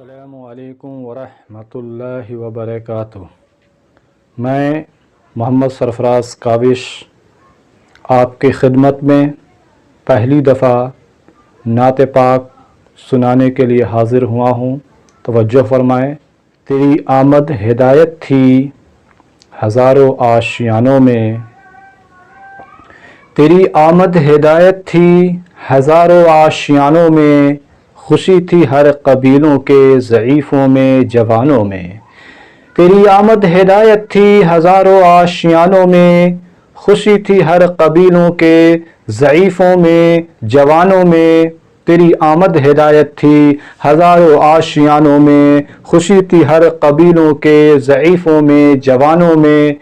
السلام علیکم ورحمۃ اللہ وبرکاتہ۔ میں محمد سرفراز کاوش آپ کی خدمت میں پہلی دفعہ نعت پاک سنانے کے لیے حاضر ہوا ہوں۔ توجہ فرمائیں۔ تیری آمد ہدایت تھی ہزاروں آشیانوں میں، تیری آمد ہدایت تھی ہزاروں آشیانوں میں، خوشی تھی ہر قبیلوں کے ضعیفوں میں جوانوں میں۔ تیری آمد ہدایت تھی ہزاروں آشیانوں میں، خوشی تھی ہر قبیلوں کے ضعیفوں میں جوانوں میں۔ تیری آمد ہدایت تھی ہزاروں آشیانوں میں، خوشی تھی ہر قبیلوں کے ضعیفوں میں جوانوں میں۔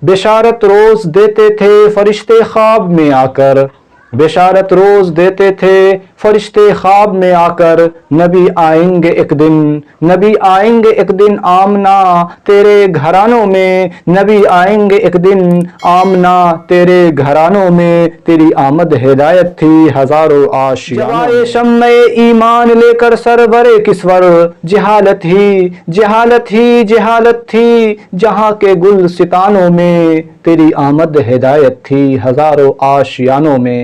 بشارت روز دیتے تھے فرشتے خواب میں آ کر، بشارت روز دیتے تھے فرشتے خواب میں آ کر، نبی آئیں گے ایک دن، نبی آئیں گے ایک دن آمنا تیرے گھرانوں میں، نبی آئیں گے ایک دن آمنا تیرے گھرانوں میں۔ تیری آمد ہدایت تھی ہزاروں آشیانوں میں۔ جوائے شمع ایمان لے کر سرور کسور، جہالت ہی جہالت ہی جہالت تھی جہاں کے گلستانوں میں، تیری آمد ہدایت تھی ہزاروں آشیانوں میں۔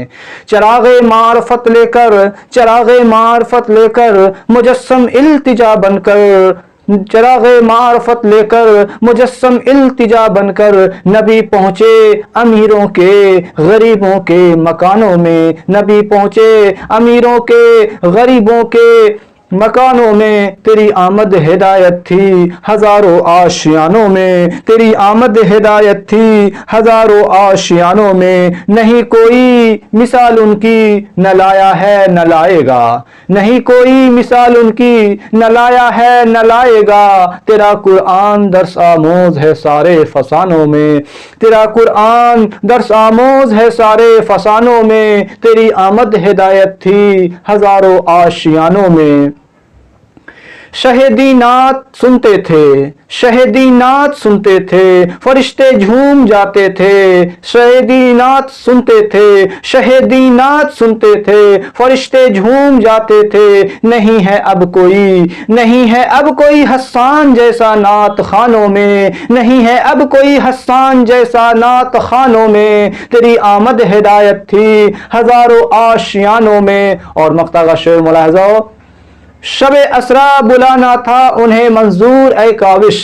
چراغ معرفت لے کر، چراغ معرفت لے کر مجسم التجا بن کر، چراغ معرفت لے کر مجسم التجا بن کر، نبی پہنچے امیروں کے غریبوں کے مکانوں میں، نبی پہنچے امیروں کے غریبوں کے مکانوں میں۔ تیری آمد ہدایت تھی ہزاروں آشیانوں میں، تیری آمد ہدایت تھی ہزاروں آشیانوں میں۔ نہیں کوئی مثال ان کی نہ لایا ہے نہ لائے گا، نہیں کوئی مثال ان کی نہ لایا ہے نہ لائے گا۔ تیرا قرآن درس آموز ہے سارے فسانوں میں، تیرا قرآن درس آموز ہے سارے فسانوں میں۔ تیری آمد ہدایت تھی ہزاروں آشیانوں میں۔ شہیدی نعت سنتے تھے، شہیدی نعت سنتے تھے فرشتے جھوم جاتے تھے، شہیدی نعت سنتے تھے، شہیدی نعت سنتے تھے فرشتے جھوم جاتے تھے۔ نہیں ہے اب کوئی، نہیں ہے اب کوئی حسان جیسا نعت خوانوں میں، نہیں ہے اب کوئی حسان جیسا نعت خوانوں میں۔ تیری آمد ہدایت تھی ہزاروں آشیانوں میں۔ اور مقطع کا شعر ملاحظہ ہو۔ شب اسرا بلانا تھا انہیں منظور اے کاوش،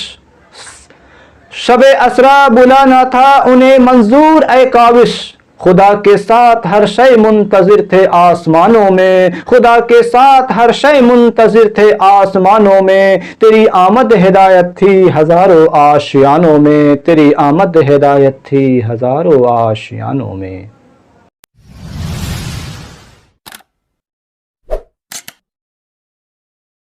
شب اسرا بلانا تھا انہیں منظور اے کاوش، خدا کے ساتھ ہر شے منتظر تھے آسمانوں میں، خدا کے ساتھ ہر شے منتظر تھے آسمانوں میں۔ تیری آمد ہدایت تھی ہزاروں آشیانوں میں، تیری آمد ہدایت تھی ہزاروں آشیانوں میں۔